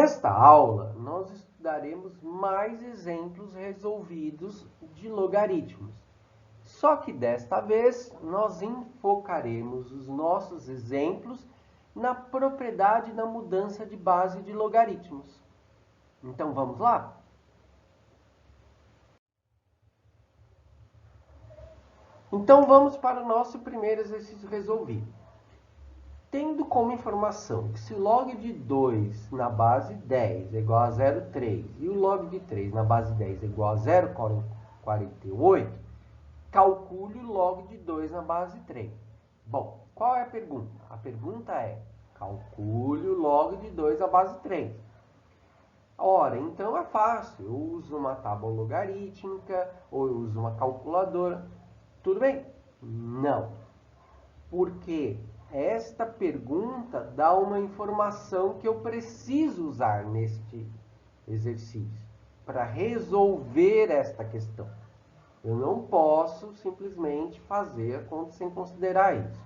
Nesta aula, nós estudaremos mais exemplos resolvidos de logaritmos. Só que desta vez, nós enfocaremos os nossos exemplos na propriedade da mudança de base de logaritmos. Então, vamos lá? Então, vamos para o nosso primeiro exercício resolvido. Tendo como informação que se o log de 2 na base 10 é igual a 0,3 e o log de 3 na base 10 é igual a 0,48, calcule o log de 2 na base 3. Bom, qual é a pergunta? A pergunta é, calcule o log de 2 na base 3. Ora, então é fácil, eu uso uma tábua logarítmica ou eu uso uma calculadora. Tudo bem? Não. Porque esta pergunta dá uma informação que eu preciso usar neste exercício para resolver esta questão. Eu não posso simplesmente fazer a conta sem considerar isso.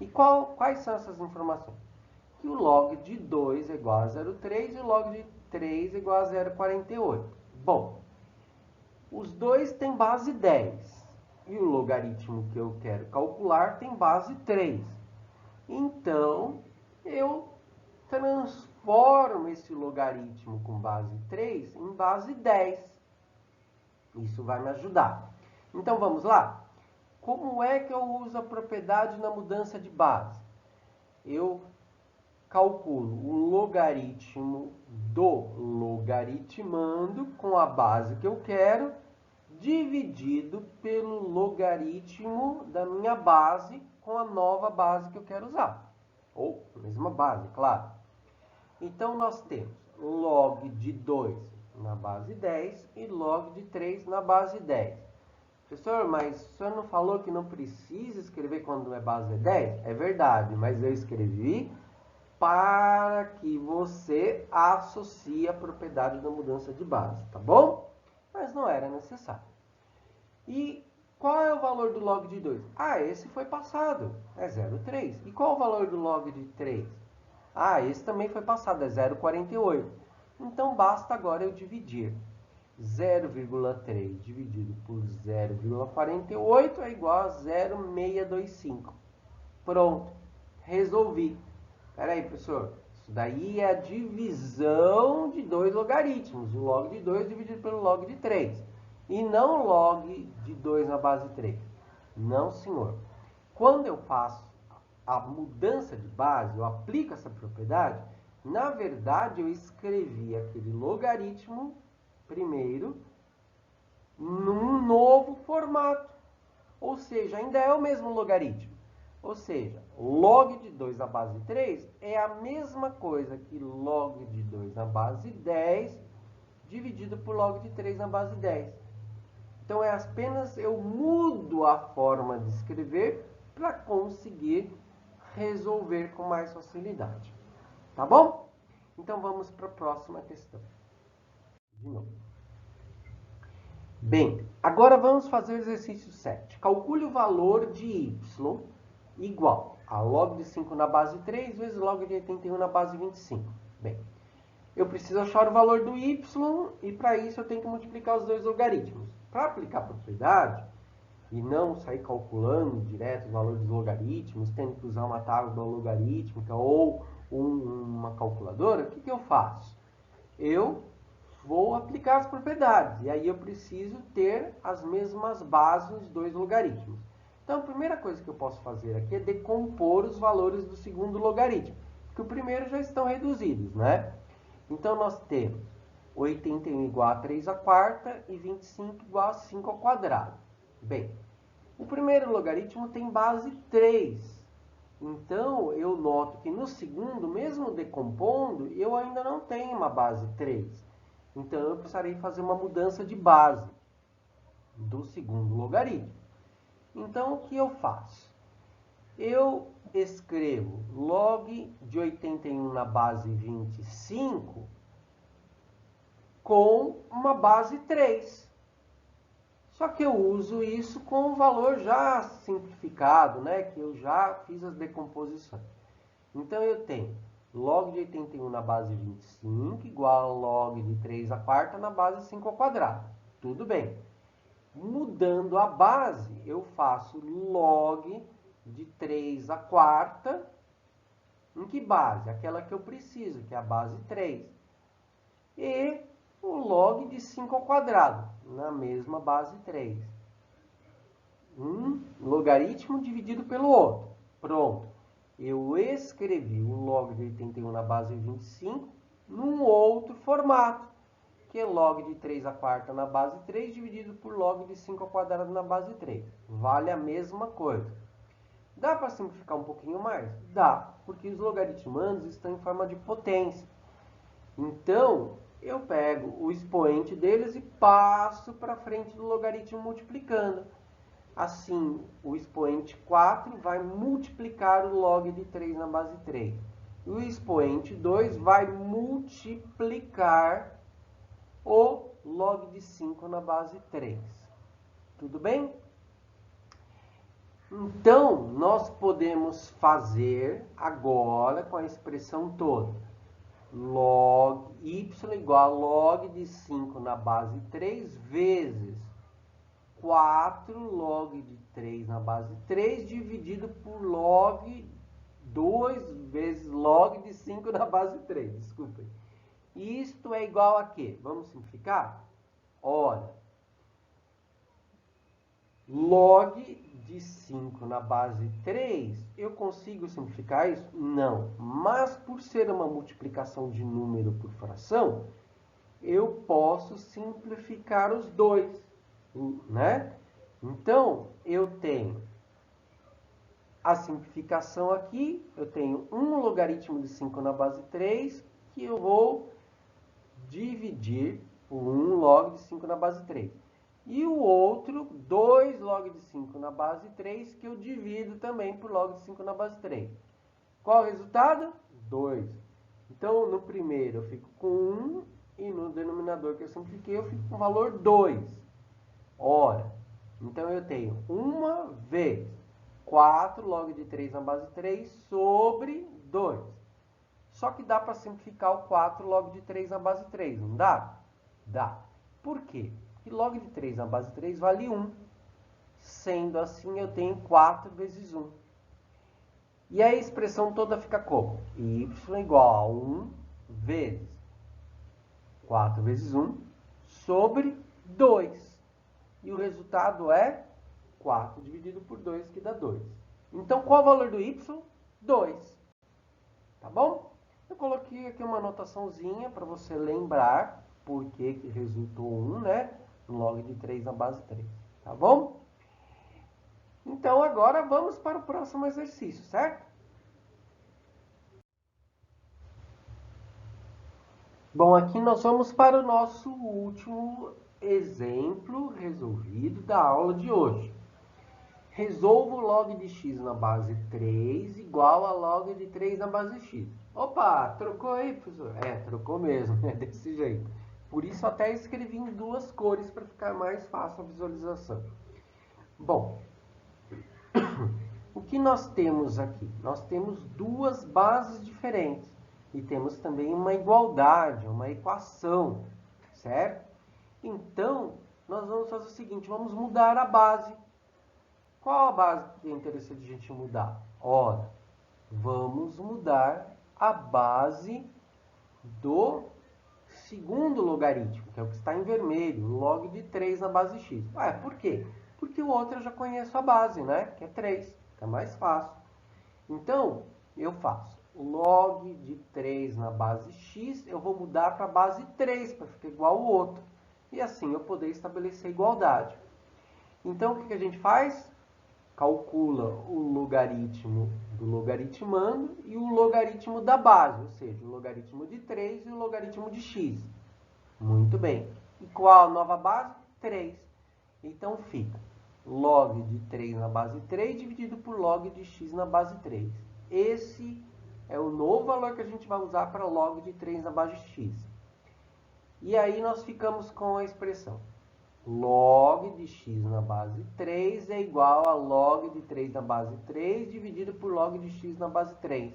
E quais são essas informações? Que o log de 2 é igual a 0,3 e o log de 3 é igual a 0,48. Bom, os dois têm base 10 e o logaritmo que eu quero calcular tem base 3. Então, eu transformo esse logaritmo com base 3 em base 10. Isso vai me ajudar. Então, vamos lá? Como é que eu uso a propriedade na mudança de base? Eu calculo o logaritmo do logaritmando com a base que eu quero, dividido pelo logaritmo da minha base com a nova base que eu quero usar. Ou a mesma base, claro. Então, nós temos log de 2 na base 10 e log de 3 na base 10. Professor, mas o senhor não falou que não precisa escrever quando é base 10? É verdade, mas eu escrevi para que você associe a propriedade da mudança de base, tá bom? Mas não era necessário. E qual é o valor do log de 2? Esse foi passado, é 0,3. E qual é o valor do log de 3? Esse também foi passado, é 0,48. Então, basta agora eu dividir. 0,3 dividido por 0,48 é igual a 0,625. Pronto, resolvi. Espera aí, professor. Isso daí é a divisão de dois logaritmos. O log de 2 dividido pelo log de 3. E não log de 2 na base 3. Não, senhor. Quando eu faço a mudança de base, eu aplico essa propriedade, na verdade eu escrevi aquele logaritmo primeiro num novo formato. Ou seja, ainda é o mesmo logaritmo. Ou seja, log de 2 na base 3 é a mesma coisa que log de 2 na base 10 dividido por log de 3 na base 10. Então, é apenas eu mudo a forma de escrever para conseguir resolver com mais facilidade. Tá bom? Então, vamos para a próxima questão. De novo. Bem, agora vamos fazer o exercício 7. Calcule o valor de y igual a log de 5 na base 3 vezes log de 81 na base 25. Bem, eu preciso achar o valor do y e para isso eu tenho que multiplicar os dois logaritmos. Para aplicar a propriedade e não sair calculando direto o valor dos logaritmos, tendo que usar uma tábua logarítmica ou uma calculadora, o que eu faço? Eu vou aplicar as propriedades e aí eu preciso ter as mesmas bases nos dois logaritmos. Então, a primeira coisa que eu posso fazer aqui é decompor os valores do segundo logaritmo, porque o primeiro já estão reduzidos, né? Então, nós temos 81 igual a 3 à quarta e 25 igual a 5 ao quadrado. Bem, o primeiro logaritmo tem base 3. Então, eu noto que no segundo, mesmo decompondo, eu ainda não tenho uma base 3. Então, eu precisarei fazer uma mudança de base do segundo logaritmo. Então, o que eu faço? Eu escrevo log de 81 na base 25 com uma base 3. Só que eu uso isso com o valor já simplificado, né? Que eu já fiz as decomposições. Então, eu tenho Log de 81 na base 25 igual a log de 3 à quarta na base 5 ao quadrado. Tudo bem. Mudando a base, eu faço log de 3 à quarta. Em que base? Aquela que eu preciso, que é a base 3. E o log de 5 ao quadrado, na mesma base 3. Um logaritmo dividido pelo outro. Pronto. Eu escrevi o log de 81 na base 25 num outro formato, que é log de 3 à quarta na base 3 dividido por log de 5 ao quadrado na base 3. Vale a mesma coisa. Dá para simplificar um pouquinho mais? Dá, porque os logaritmandos estão em forma de potência. Então, eu pego o expoente deles e passo para frente do logaritmo multiplicando. Assim, o expoente 4 vai multiplicar o log de 3 na base 3. E o expoente 2 vai multiplicar o log de 5 na base 3. Tudo bem? Então, nós podemos fazer agora com a expressão toda. Log y igual a log de 5 na base 3 vezes 4 log de 3 na base 3 dividido por log 2 vezes log de 5 na base 3. Desculpem. Isto é igual a quê? Vamos simplificar? Ora, log de 5 na base 3, eu consigo simplificar isso? Não. Mas por ser uma multiplicação de número por fração, eu posso simplificar os dois, né? Então, eu tenho a simplificação aqui, eu tenho um logaritmo de 5 na base 3, que eu vou dividir por 1 log de 5 na base 3. E o outro, 2 log de 5 na base 3, que eu divido também por log de 5 na base 3. Qual o resultado? 2. Então, no primeiro eu fico com 1 e no denominador que eu simplifiquei eu fico com o valor 2. Ora, então eu tenho 1 vez 4 log de 3 na base 3 sobre 2. Só que dá para simplificar o 4 log de 3 na base 3, não dá? Dá. Por quê? Porque log de 3 na base 3 vale 1. Sendo assim, eu tenho 4 vezes 1. E a expressão toda fica como? Y igual a 1 vezes 4 vezes 1 sobre 2. E o resultado é 4 dividido por 2, que dá 2. Então, qual é o valor do y? 2. Tá bom? Eu coloquei aqui uma anotaçãozinha para você lembrar por que resultou 1, né? Log de 3 na base 3. Tá bom? Então, agora vamos para o próximo exercício, certo? Bom, aqui nós vamos para o nosso último exemplo resolvido da aula de hoje. Resolva o log de x na base 3 igual a log de 3 na base x. Opa, trocou aí, professor? É, trocou mesmo, é desse jeito. Por isso até escrevi em duas cores para ficar mais fácil a visualização. Bom, o que nós temos aqui? Nós temos duas bases diferentes e temos também uma igualdade, uma equação, certo? Então, nós vamos fazer o seguinte, vamos mudar a base. Qual a base que é interessante a gente mudar? Ora, vamos mudar a base do segundo logaritmo, que é o que está em vermelho, log de 3 na base x. Por quê? Porque o outro eu já conheço a base, né? Que é 3. É mais fácil. Então, eu faço log de 3 na base x, eu vou mudar para a base 3, para ficar igual ao outro. E assim eu poder estabelecer igualdade. Então, o que a gente faz? Calcula o logaritmo do logaritmando e o logaritmo da base, ou seja, o logaritmo de 3 e o logaritmo de x. Muito bem. E qual a nova base? 3. Então, fica log de 3 na base 3 dividido por log de x na base 3. Esse é o novo valor que a gente vai usar para log de 3 na base x. E aí nós ficamos com a expressão log de x na base 3 é igual a log de 3 na base 3 dividido por log de x na base 3.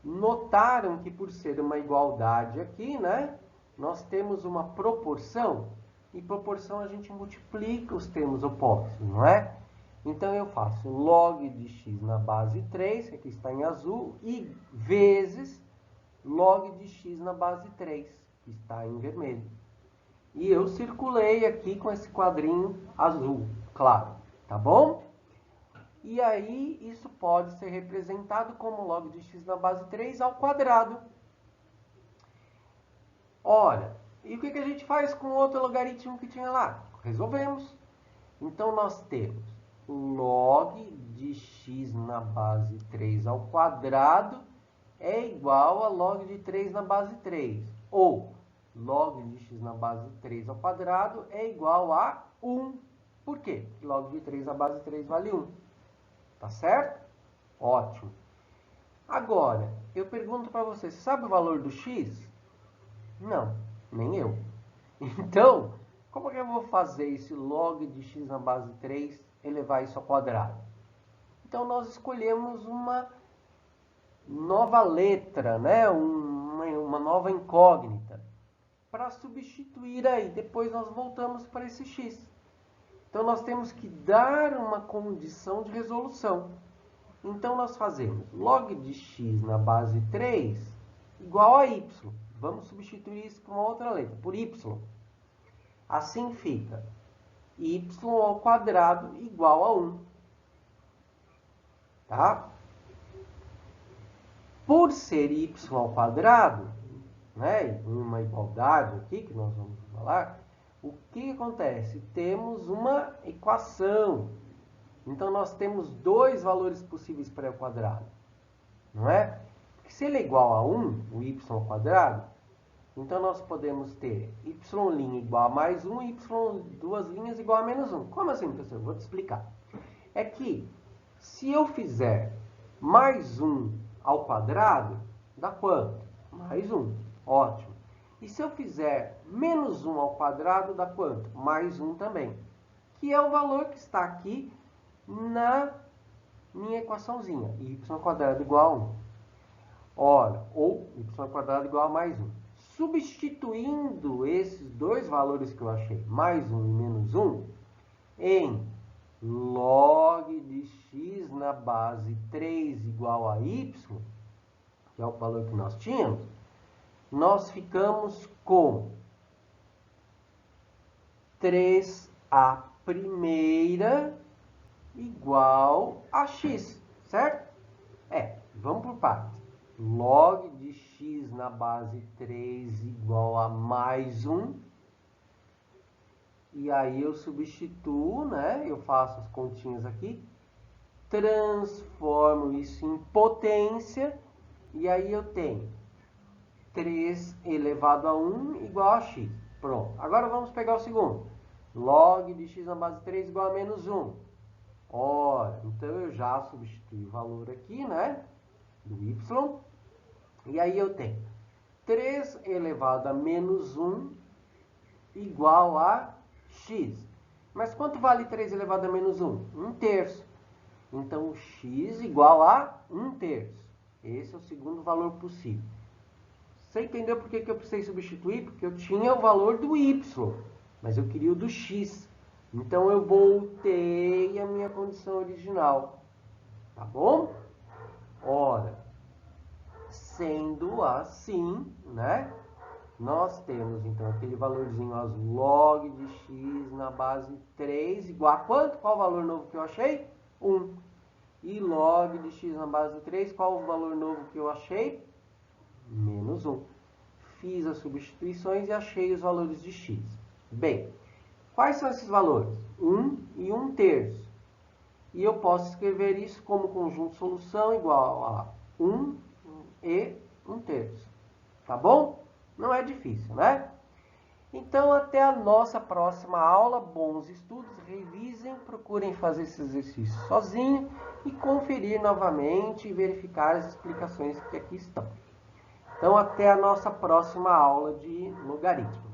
Notaram que por ser uma igualdade aqui, né? Nós temos uma proporção. E proporção a gente multiplica os termos opostos, não é? Então, eu faço log de x na base 3, que aqui está em azul, e vezes log de x na base 3, que está em vermelho. E eu circulei aqui com esse quadrinho azul, claro, tá bom? E aí, isso pode ser representado como log de x na base 3 ao quadrado. Ora, e o que a gente faz com o outro logaritmo que tinha lá? Resolvemos. Então, nós temos log de x na base 3 ao quadrado é igual a log de 3 na base 3. Ou, log de x na base 3 ao quadrado é igual a 1. Por quê? Porque log de 3 na base 3 vale 1. Tá certo? Ótimo. Agora, eu pergunto para você, você sabe o valor do x? Não, nem eu. Então, como que eu vou fazer esse log de x na base 3 elevar isso ao quadrado? Então, nós escolhemos uma nova letra, né? uma nova incógnita, para substituir aí. Depois nós voltamos para esse x. Então, nós temos que dar uma condição de resolução. Então, nós fazemos log de x na base 3 igual a y. Vamos substituir isso por uma outra letra, por y. Assim fica y ao quadrado igual a 1. Tá? Por ser y ao quadrado, né, uma igualdade aqui que nós vamos falar, o que acontece? Temos uma equação. Então, nós temos dois valores possíveis para o quadrado. Não é? Porque se ele é igual a 1, o y ao quadrado, então nós podemos ter y' igual a mais 1 e y duas linhas igual a menos 1. Como assim, professor? Vou te explicar. É que se eu fizer mais 1 ao quadrado, dá quanto? Mais 1. Ótimo. E se eu fizer menos 1 ao quadrado, dá quanto? Mais 1 também. Que é o valor que está aqui na minha equaçãozinha. Y ao quadrado igual a 1. Ora, ou y ao quadrado igual a mais 1. Substituindo esses dois valores que eu achei, mais 1 e menos 1, em log de x na base 3 igual a y, que é o valor que nós tínhamos, nós ficamos com 3a primeira igual a x, certo? Vamos por partes. Log de x na base 3 igual a mais 1. E aí eu substituo, né? Eu faço as continhas aqui. Transformo isso em potência. E aí eu tenho 3 elevado a 1 igual a x. Pronto. Agora vamos pegar o segundo. Log de x na base 3 igual a menos 1. Ora, então eu já substituí o valor aqui, né? Do y. E aí eu tenho 3 elevado a menos 1 igual a x. Mas quanto vale 3 elevado a menos 1? 1/3. Então, x igual a 1/3. Esse é o segundo valor possível. Você entendeu por que eu precisei substituir? Porque eu tinha o valor do y, mas eu queria o do x. Então, eu voltei à minha condição original. Tá bom? Ora, sendo assim, né? Nós temos, então, aquele valorzinho azul, log de x na base 3, igual a quanto? Qual o valor novo que eu achei? 1. E log de x na base 3, qual o valor novo que eu achei? Menos 1. Fiz as substituições e achei os valores de x. Bem, quais são esses valores? 1 e 1/3. E eu posso escrever isso como conjunto solução igual a 1 e 1/3. Tá bom? Não é difícil, né? Então, até a nossa próxima aula. Bons estudos, revisem, procurem fazer esse exercício sozinho e conferir novamente e verificar as explicações que aqui estão. Então, até a nossa próxima aula de logaritmos.